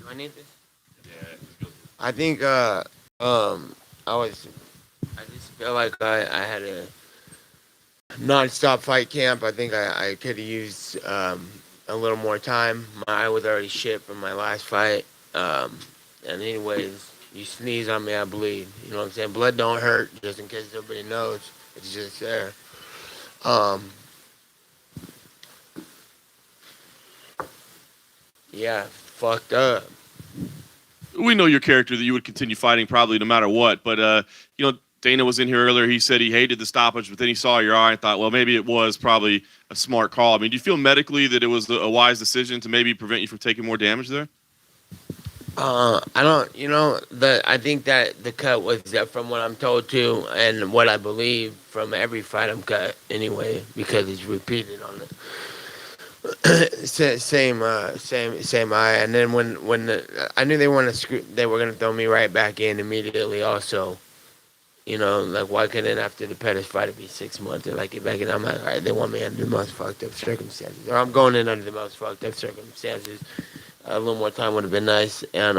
I need this. Yeah. I think I was. I just feel like I had a non-stop fight camp. I think I could have used a little more time. My eye was already shit from my last fight. Um, and anyways, you sneeze on me, I bleed. You know what I'm saying? Blood don't hurt. Just in case nobody knows, it's just there. Um, yeah, fucked up. We know your character that you would continue fighting probably no matter what. But Dana was in here earlier. He said he hated the stoppage, but then he saw your eye and thought, well, maybe it was probably a smart call. I mean, do you feel medically that it was a wise decision to maybe prevent you from taking more damage there? I don't, I think that the cut was from what I'm told to and what I believe from every fight I'm cut anyway, because it's repeated on the same eye. And then I knew they were gonna throw me right back in immediately. Also, like why couldn't after the Pettis fight it be 6 months? They're like get back in. I'm like, all right, they want me under the most fucked up circumstances, or I'm going in under the most fucked up circumstances. A little more time would have been nice, and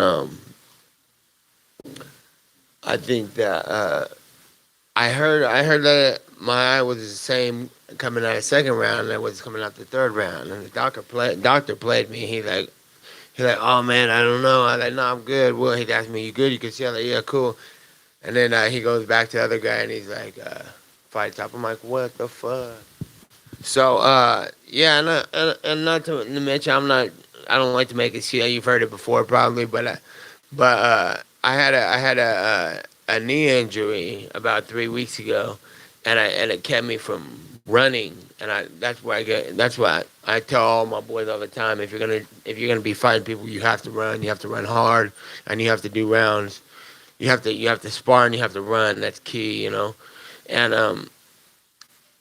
I think that I heard that my eye was the same coming out of the second round that was coming out the third round, and the doctor played me. He like, oh man, I don't know. I like, no, I'm good. Well, he asked me, you good? You can see. I'm like, yeah, cool. And then he goes back to the other guy and he's like, fight top. I'm like, what the fuck? So yeah, and not to mention, I don't like to make it. See, you've heard it before probably, but I had a knee injury about 3 weeks ago, and it kept me from running. And that's why I tell all my boys all the time. If you're gonna be fighting people, you have to run. You have to run hard, and you have to do rounds. You have to spar and you have to run. That's key. And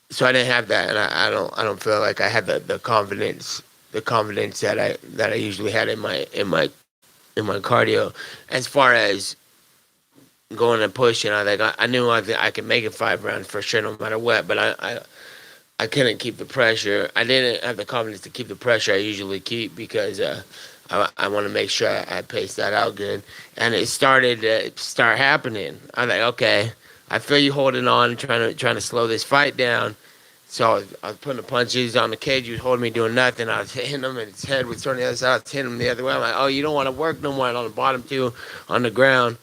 so I didn't have that, and I don't feel like I had the confidence that I usually had in my cardio. As far as going and pushing, I knew I could make it 5 rounds for sure, no matter what. But I couldn't keep the pressure. I didn't have the confidence to keep the pressure I usually keep because I want to make sure I pace that out good. And it started to start happening. I'm like, okay, I feel you holding on, trying to slow this fight down. So I was putting the punches on the cage. He was holding me, doing nothing. I was hitting him, and his head was turning the other side. I was hitting him the other way. I'm like, oh, you don't want to work no more. And on the bottom too, on the ground.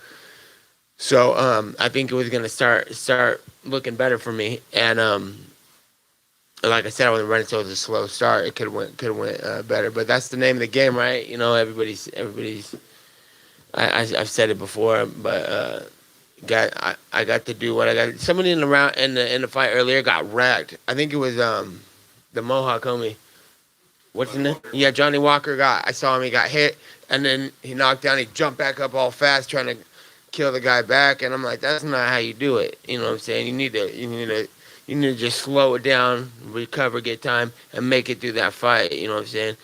So I think it was gonna start looking better for me. And like I said, I wasn't running, so it was a slow start. It could have went better. But that's the name of the game, right? Everybody's. I've said it before, but I got to do what I got. Somebody in the round in the fight earlier got wrecked. I think it was the Mohawk homie. What's his name? Yeah, Johnny Walker got. I saw him. He got hit, and then he knocked down. He jumped back up all fast, trying to kill the guy back. And I'm like, that's not how you do it. You know what I'm saying? You need to just slow it down, recover, get time, and make it through that fight. You know what I'm saying?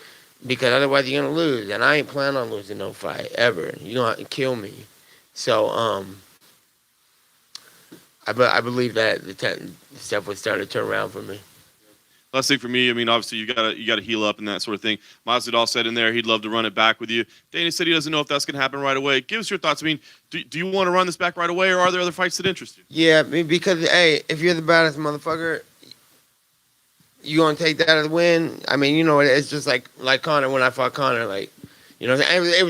Because otherwise you're gonna lose, and I ain't planning on losing no fight ever. You gonna have to kill me. So I believe that stuff would start to turn around for me. Last thing for me, I mean, obviously you gotta heal up and that sort of thing. Masvidal said in there he'd love to run it back with you. Dana said he doesn't know if that's gonna happen right away. Give us your thoughts. I mean, do you want to run this back right away, or are there other fights that interest you? Yeah, because hey, if you're the baddest motherfucker, you gonna take that as a win. I mean, it's just like Connor when I fought Connor. Like, it was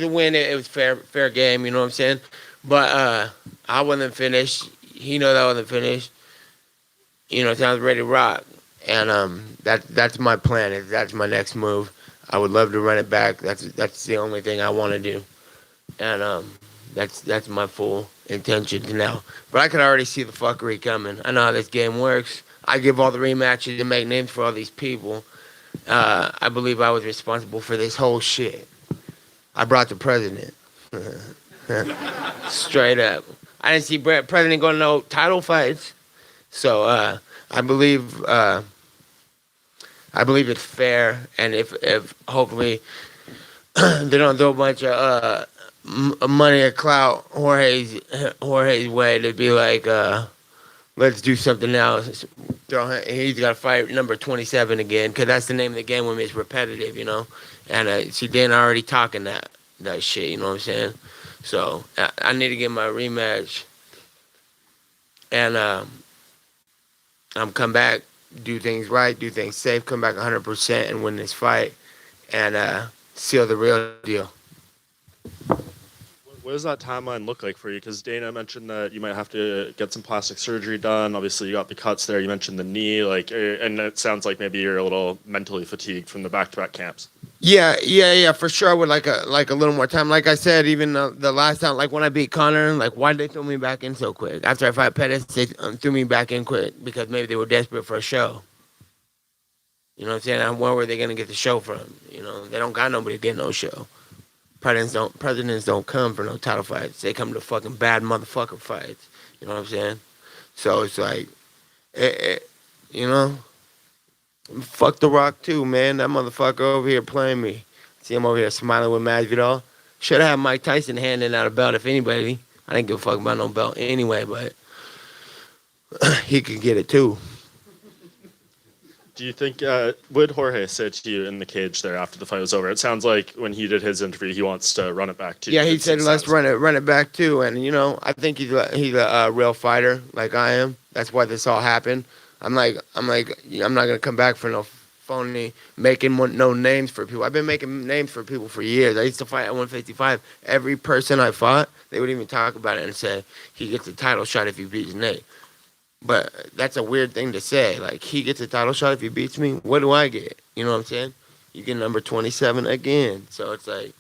a win. It was fair game. You know what I'm saying? But I wasn't finished. He know that I wasn't finished. So I was ready to rock. And that's my plan. That's my next move. I would love to run it back. That's the only thing I want to do. And that's my full intention now. But I could already see the fuckery coming. I know how this game works. I give all the rematches and make names for all these people. I believe I was responsible for this whole shit. I brought the president. Straight up. I didn't see president going to no title fights. So I believe it's fair, and if hopefully they don't throw a bunch of money or clout Jorge's way to be like, let's do something else. He's got to fight number 27 again, because that's the name of the game when it's repetitive, And see, Dana already talking that. that shit. You know what I'm saying? So I need to get my rematch, and I'm come back, do things right, do things safe, come back 100% and win this fight, and seal the real deal. What does that timeline look like for you? Because Dana mentioned that you might have to get some plastic surgery done. Obviously, you got the cuts there. You mentioned the knee, and it sounds like maybe you're a little mentally fatigued from the back-to-back camps. Yeah, for sure. I would like a little more time. Like I said, even the last time, like when I beat Connor, like why did they throw me back in so quick? After I fight Pettis, they threw me back in quick because maybe they were desperate for a show. You know what I'm saying? Where were they gonna get the show from? You know, they don't got nobody to get no show. Presidents don't come for no title fights. They come to fucking bad motherfucker fights. You know what I'm saying? So it's like, it, it, you know, fuck The Rock too, man. That motherfucker over here playing me. See him over here smiling with Masvidal. Should have had Mike Tyson handing out a belt if anybody. I didn't give a fuck about no belt anyway, but he could get it too. Do you think would Jorge say to you in the cage there after the fight was over? It sounds like when he did his interview, he wants to run it back to you. Yeah, he said let's run it back too, and you know I think he's a real fighter like I am. That's why this all happened. I'm not gonna come back for no phony making no names for people. I've been making names for people for years. I used to fight at 155. Every person I fought, they would even talk about it and say he gets a title shot if he beats Nate. But that's a weird thing to say. Like he gets a title shot if he beats me. What do I get? You know what I'm saying? You get number 27 again. So it's like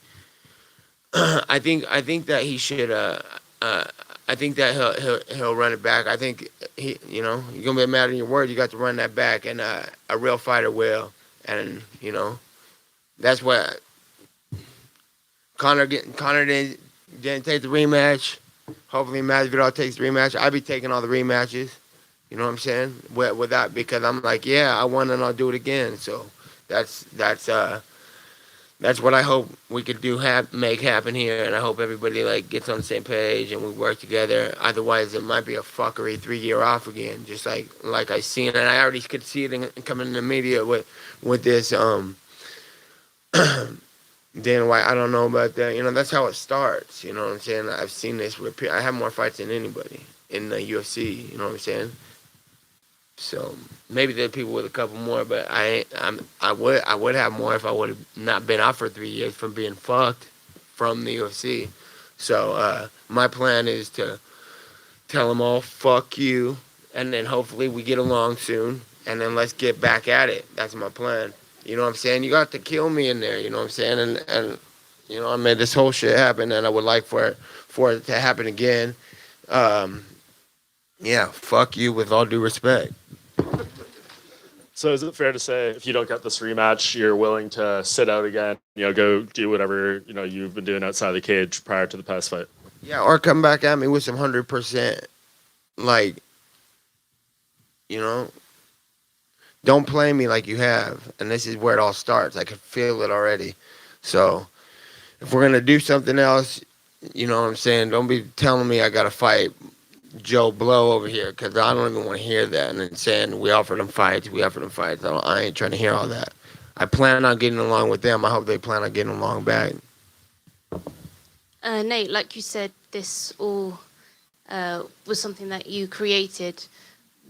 I think that he should. Uh, I think that he'll run it back. I think you're gonna be a man of your word. You got to run that back, and a real fighter will. And that's what Connor didn't take the rematch. Hopefully Masvidal takes the rematch. I'll be taking all the rematches. You know what I'm saying? With that, because I'm like, yeah, I won and I'll do it again. So that's what I hope we could make happen here, and I hope everybody like gets on the same page and we work together. Otherwise, it might be a fuckery 3 year off again, just like I seen, and I already could see it coming in the media with this Dan White. I don't know about that. That's how it starts. You know what I'm saying? I've seen this repeat. I have more fights than anybody in the UFC. You know what I'm saying? So maybe there are people with a couple more, but I would have more if I would have not been out for 3 years from being fucked from the UFC. So my plan is to tell them all fuck you, and then hopefully we get along soon, and then let's get back at it. That's my plan. You know what I'm saying? You got to kill me in there. You know what I'm saying? And I made this whole shit happen, and I would like for it to happen again. Yeah, fuck you with all due respect. So is it fair to say if you don't get this rematch, you're willing to sit out again, go do whatever, you've been doing outside the cage prior to the past fight? Yeah, or come back at me with some 100%, like, don't play me like you have. And this is where it all starts. I can feel it already. So if we're going to do something else, you know what I'm saying? Don't be telling me I got to fight Joe Blow over here, because I don't even want to hear that. And then saying we offered them fights. I ain't trying to hear all that. I plan on getting along with them. I hope they plan on getting along back. Nate, like you said, this all was something that you created.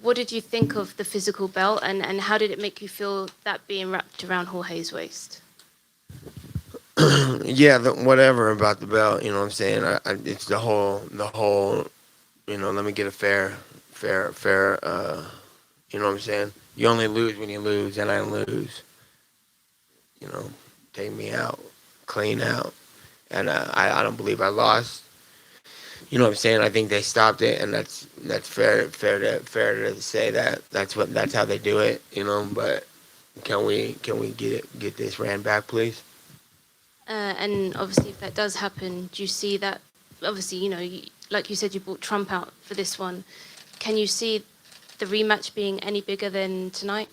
What did you think of the physical belt, and how did it make you feel that being wrapped around Jorge's waist? Yeah, whatever about the belt, you know what I'm saying? It's the whole, let me get a fair, you know what I'm saying? You only lose when you lose, and I lose. Take me out, clean out. And I don't believe I lost. You know what I'm saying? I think they stopped it, and that's fair to say that that's how they do it. But can we get this ran back, please? And obviously, if that does happen, do you see that? Obviously, like you said, you brought Trump out for this one. Can you see the rematch being any bigger than tonight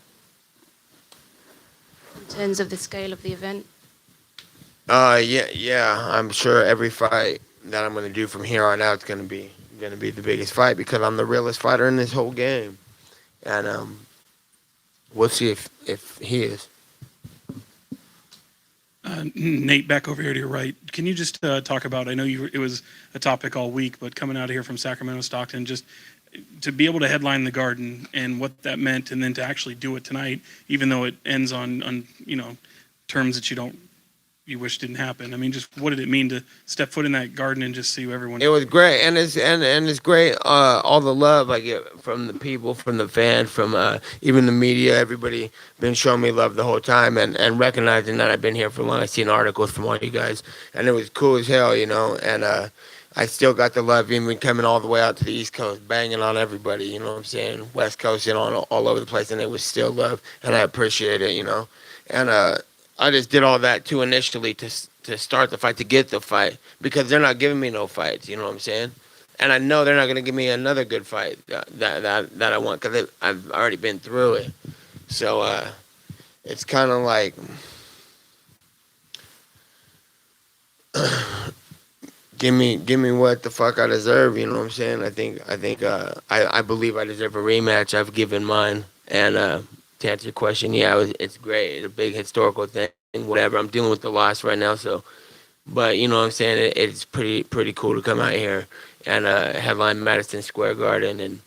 in terms of the scale of the event? Yeah. I'm sure every fight that I'm gonna do from here on out is gonna be the biggest fight, because I'm the realest fighter in this whole game, and we'll see if he is. Nate, back over here to your right. Can you just talk about? I know it was a topic all week, but coming out of here from Sacramento, Stockton, just to be able to headline the Garden and what that meant, and then to actually do it tonight, even though it ends on terms that you wish didn't happen. I mean, just what did it mean to step foot in that Garden and just see everyone? It was great, and it's great. All the love I get from the people, from the fans, from even the media. Everybody been showing me love the whole time, and recognizing that I've been here for long. I've seen articles from all you guys, and it was cool as hell, And I still got the love, even coming all the way out to the East Coast, banging on everybody. You know what I'm saying? West Coast and all over the place, and it was still love, and I appreciate it. And I just did all that too initially to start the fight, to get the fight, because they're not giving me no fights. You know what I'm saying? And I know they're not gonna give me another good fight that I want, because I've already been through it. So it's kind of like give me what the fuck I deserve. You know what I'm saying? I believe I deserve a rematch. I've given mine, and to answer your question, yeah, it's great. It's a big historical thing. Whatever. I'm dealing with the loss right now, so. But you know what I'm saying? It's pretty cool to come out here and headline Madison Square Garden and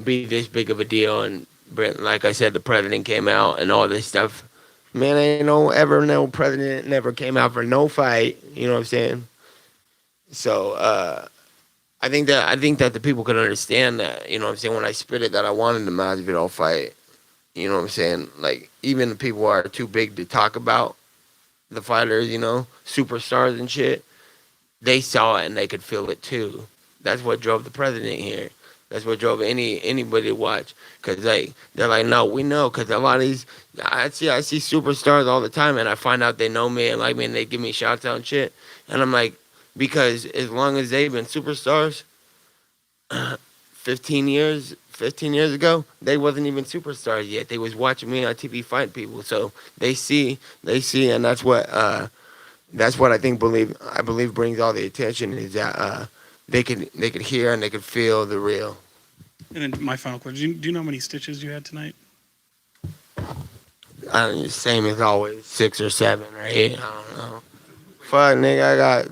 be this big of a deal. And like I said, the president came out and all this stuff. Man, ain't no president never came out for no fight. You know what I'm saying? So I think that the people could understand that. You know what I'm saying? When I spit it, that I wanted the Masvidal fight. You know what I'm saying? Like, even the people who are too big to talk about the fighters, superstars and shit, they saw it and they could feel it too. That's what drove the president here. That's what drove anybody to watch. Because they're like, no, we know. Because a lot of these, I see superstars all the time, and I find out they know me and like me, and they give me shouts out and shit. And I'm like, because as long as they've been superstars, 15 years ago, they wasn't even superstars yet. They was watching me on TV fight people. So they see, and that's what I believe brings all the attention, is that they could hear and they could feel the real. And then my final question: do you know how many stitches you had tonight? Same as always, 6 or 7 or 8. I don't know. Fuck, nigga,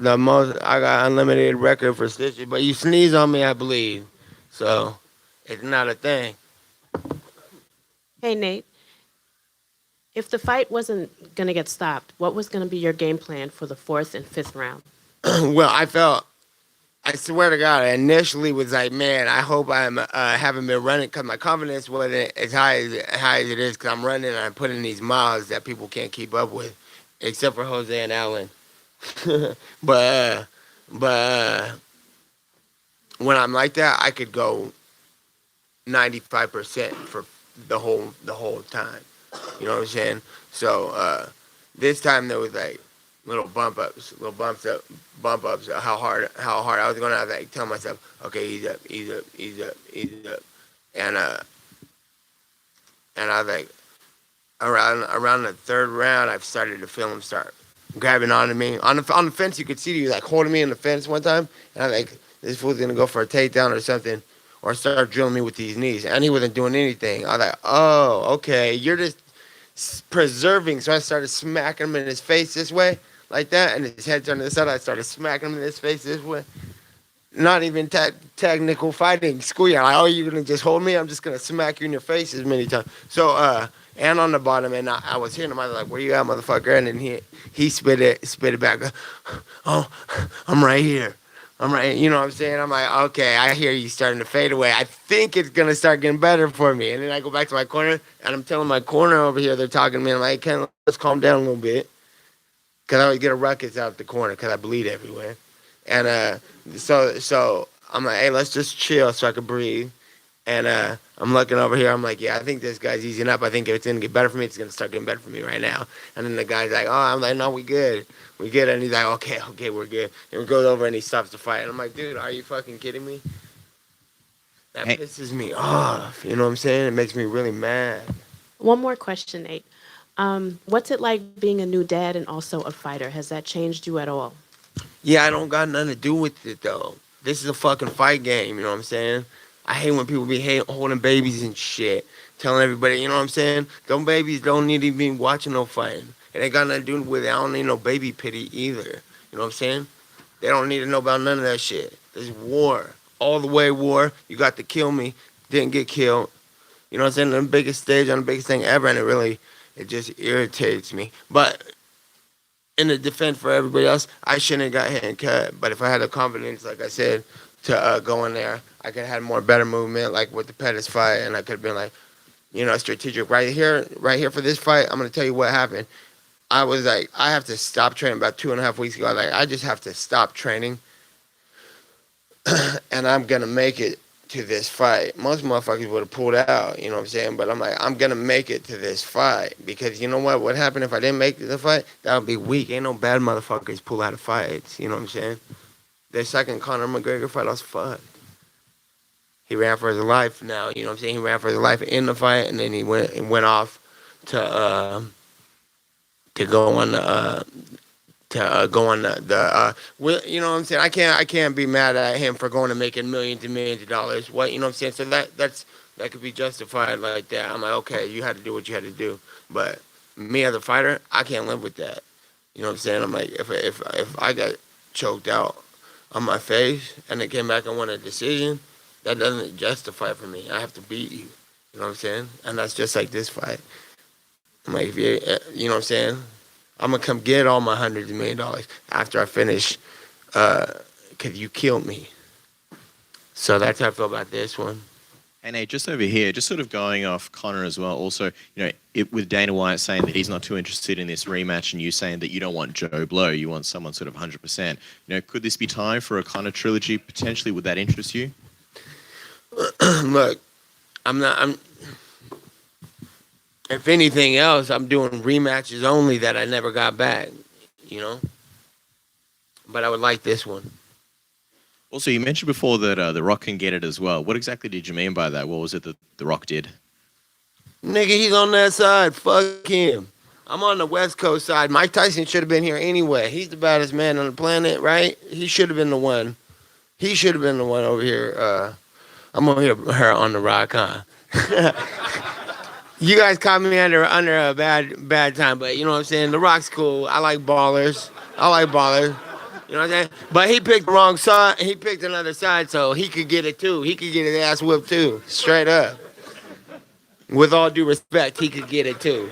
I got unlimited record for stitches, but you sneeze on me, I bleed. So it's not a thing. Hey, Nate. If the fight wasn't going to get stopped, what was going to be your game plan for the 4th and 5th round? Well, I swear to God, I initially was like, man, I hope I haven't been running, because my confidence wasn't as high as it is, because I'm running and I'm putting these miles that people can't keep up with, except for Jose and Allen. But when I'm like that, I could go 95% for the whole time. You know what I'm saying? So this time there was like little bump ups of how hard I was gonna have to like tell myself, okay, ease up, and I was like, around the 3rd round, I've started to feel him start grabbing onto me on the fence. You could see he was like holding me in the fence one time, and I'm like, this fool's gonna go for a takedown or something, or start drilling me with these knees, and he wasn't doing anything. I was like, oh, okay, you're just preserving. So I started smacking him in his face this way, like that, and his head turned to the side. I started smacking him in his face this way. Not even technical fighting. Schoolyard. Like, oh, you're gonna just hold me? I'm just gonna smack you in your face as many times. So and on the bottom, and I was hitting him. I was like, where you at, motherfucker? And then he spit it back. Oh, I'm right here. I'm right. You know what I'm saying? I'm like, okay, I hear you starting to fade away. I think it's gonna start getting better for me. And then I go back to my corner, and I'm telling my corner over here, they're talking to me. I'm like, Ken, let's calm down a little bit, because I always get a ruckus out the corner because I bleed everywhere. And so I'm like, hey, let's just chill so I can breathe. And I'm looking over here. I'm like, yeah, I think this guy's easing up. I think if it's going to get better for me, it's going to start getting better for me right now. And then the guy's like, oh, I'm like, no, we good. We good. And he's like, okay, we're good. And we goes over and he stops the fight. And I'm like, dude, are you fucking kidding me? That pisses me off. You know what I'm saying? It makes me really mad. One more question, Nate. What's it like being a new dad and also a fighter? Has that changed you at all? Yeah, I don't got nothing to do with it, though. This is a fucking fight game, you know what I'm saying? I hate when people be holding babies and shit, telling everybody, you know what I'm saying? Them babies don't need to be watching no fighting. It ain't got nothing to do with it. I don't need no baby pity either. You know what I'm saying? They don't need to know about none of that shit. There's war. All the way war. You got to kill me. Didn't get killed. You know what I'm saying? On the biggest stage, on the biggest thing ever, and it just irritates me. But in the defense for everybody else, I shouldn't have got hit and cut. But if I had the confidence, like I said, to go in there, I could have had more better movement, like with the Pettis fight, and I could have been like, strategic. Right here for this fight, I'm going to tell you what happened. I was like, I have to stop training about 2.5 weeks ago. Like, I just have to stop training, and I'm going to make it to this fight. Most motherfuckers would have pulled out, you know what I'm saying? But I'm like, I'm going to make it to this fight because you know what? What happened if I didn't make the fight? That would be weak. Ain't no bad motherfuckers pull out of fights, you know what I'm saying? The second Conor McGregor fight, I was fucked. He ran for his life now, you know what I'm saying? He ran for his life in the fight, and then he went off to go on you know what I'm saying? I can't be mad at him for going and making millions and millions of dollars. What, you know what I'm saying? So that could be justified like that. I'm like, okay, you had to do what you had to do. But me as a fighter, I can't live with that. You know what I'm saying? I'm like, if I got choked out on my face and it came back and won a decision, that doesn't justify for me. I have to beat you. You know what I'm saying? And that's just like this fight. I'm like, you know what I'm saying? I'm going to come get all my hundreds of $1 million after I finish because you killed me. So that's how I feel about this one. And Nate, just over here, just sort of going off Conor as well. Also, with Dana White saying that he's not too interested in this rematch, and you saying that you don't want Joe Blow, you want someone sort of 100%. Could this be time for a Conor trilogy potentially? Would that interest you? Look, if anything else, I'm doing rematches only that I never got back, But I would like this one. Also, you mentioned before that The Rock can get it as well. What exactly did you mean by that? What was it that The Rock did? Nigga, he's on that side. Fuck him. I'm on the West Coast side. Mike Tyson should have been here anyway. He's the baddest man on the planet, right? He should have been the one. He should have been the one over here. I'm over here on the Rock, huh? You guys caught me under a bad time, but you know what I'm saying? The Rock's cool. I like ballers. You know what I'm saying? But he picked the wrong side. He picked another side, so he could get it too. He could get his ass whipped too. Straight up. With all due respect, he could get it too.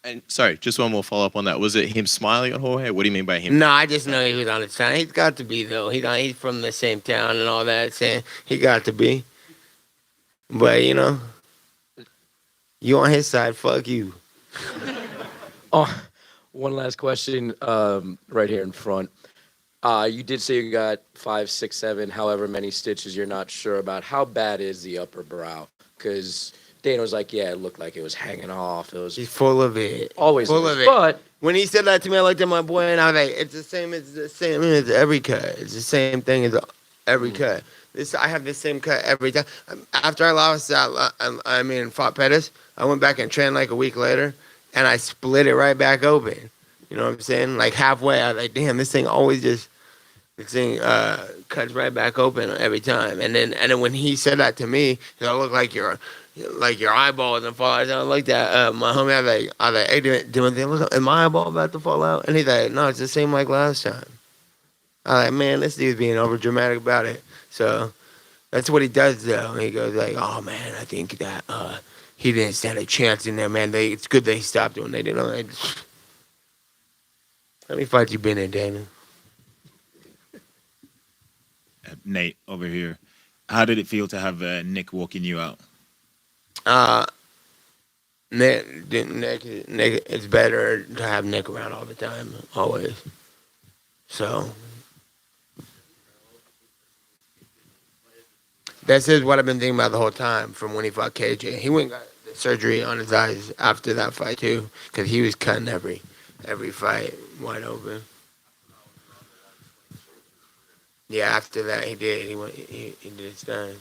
And sorry, just one more follow up on that. Was it him smiling at Jorge? What do you mean by him? No, I just know he was on his side. He's got to be though. He's from the same town and all that. Saying he got to be. But you on his side? Fuck you. Oh, one last question, right here in front. You did say you got 5, 6, 7, however many stitches. You're not sure about. How bad is the upper brow? Because Dana was like, yeah, it looked like it was hanging off. It was. He's full of it. Always full of it. But when he said that to me, I looked at my boy and I was like, it's the same as every cut. It's the same thing as every cut. I have the same cut every time. After I lost that, fought Pettis, I went back and trained like a week later, and I split it right back open. You know what I'm saying? Like halfway, I was like, damn, this thing cuts right back open every time. And then when he said that to me, it looked like your eyeball doesn't fall out. I looked at my homie. I was like, hey, is my eyeball about to fall out? And he's like, no, it's the same like last time. I was like, man, this dude's being over dramatic about it. So that's what he does though. He goes like, oh man, I think that he didn't stand a chance in there, man. It's good that he stopped doing. They didn't. How many fights you been in, Dana? Nate over here. How did it feel to have Nick walking you out? Nick, it's better to have Nick around all the time, always. So that's just what I've been thinking about the whole time from when he fought KJ. He went and got the surgery on his eyes after that fight too, because he was cutting every fight wide open. Yeah, after that he did. He did his thing.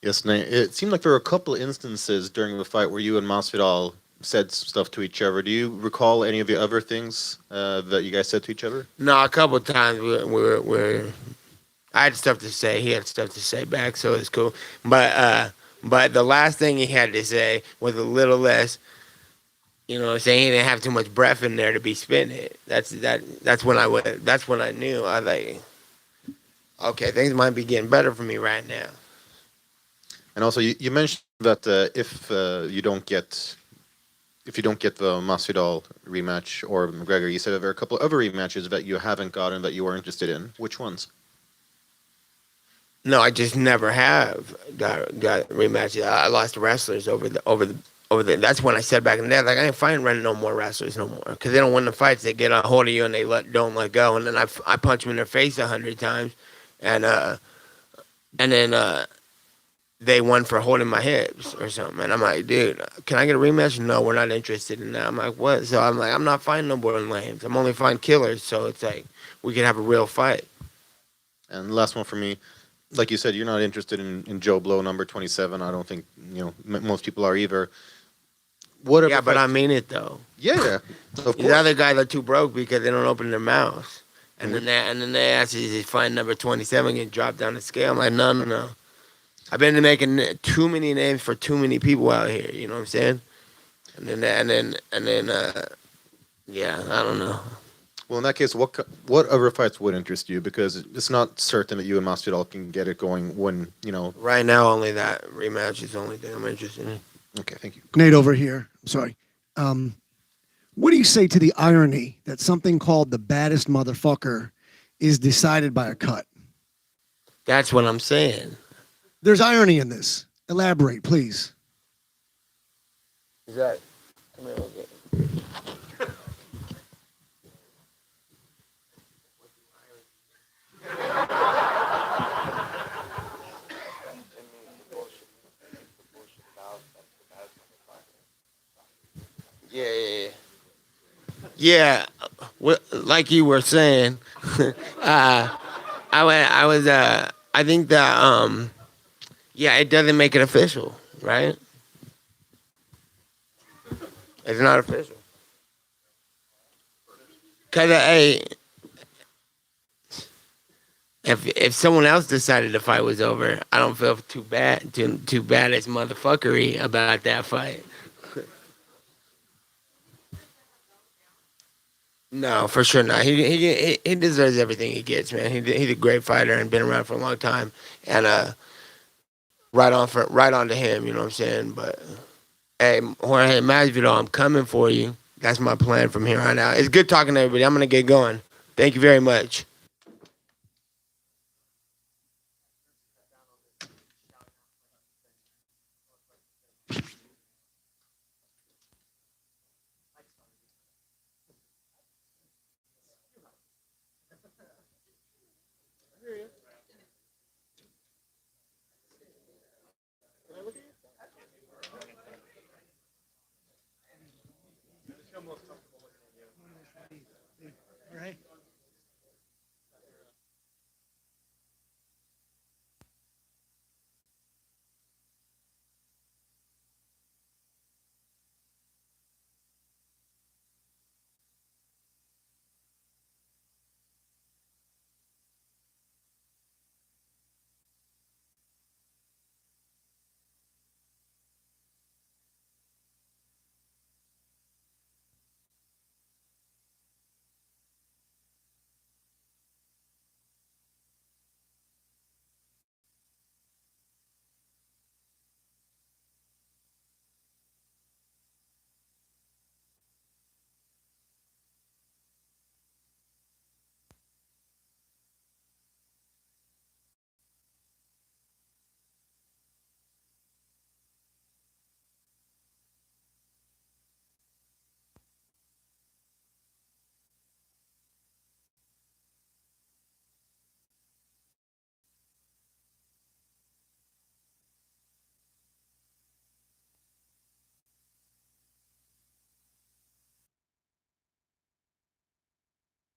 Yes, Nate. It seemed like there were a couple of instances during the fight where you and Masvidal said stuff to each other. Do you recall any of the other things that you guys said to each other? No, a couple of times I had stuff to say. He had stuff to say back, so it's cool. But the last thing he had to say was a little less You know what I'm saying? He didn't have too much breath in there to be spitting it. That's when I went. That's when I knew. I was like, okay, things might be getting better for me right now. And also, you mentioned that if you don't get the Masvidal rematch or McGregor, you said that there are a couple of other rematches that you haven't gotten that you were interested in. Which ones? No, I just never have got rematches. I lost to wrestlers over the. That's when I said back in the day, like I ain't fighting running no more wrestlers no more because they don't win the fights. They get a hold of you and they don't let go, and then I punch them in their face 100 times, and then they won for holding my hips or something. And I'm like, dude, can I get a rematch? No, we're not interested in that. I'm like, what? So I'm like, I'm not fighting no more lames. I'm only fighting killers. So it's like we can have a real fight. And last one for me, like you said, you're not interested in Joe Blow, number 27. I don't think most people are either. Whatever. Yeah, but I mean it though. Yeah, of The course. other guys are too broke because they don't open their mouths. And then they actually find number 27 get dropped down the scale. I'm like, no. I've been making too many names for too many people out here. You know what I'm saying? And then, yeah, I don't know. Well, in that case, what other fights would interest you? Because it's not certain that you and Masvidal can get it going when Right now, only that rematch is the only thing I'm interested in. Okay, thank you. Nate over here. I'm sorry. What do you say to the irony that something called the baddest motherfucker is decided by a cut? That's what I'm saying. There's irony in this. Elaborate, please. Is that? Come here, okay. Yeah. Like you were saying, I think that yeah, it doesn't make it official, right? It's not official. Cause hey, if someone else decided the fight was over, I don't feel too bad as motherfuckery about that fight. No, for sure not. He deserves everything he gets, man. He's a great fighter and been around for a long time, and right on to him. You know what I'm saying? But hey, Jorge Masvidal, I'm coming for you. That's my plan from here on out. It's good talking to everybody. I'm gonna get going. Thank you very much.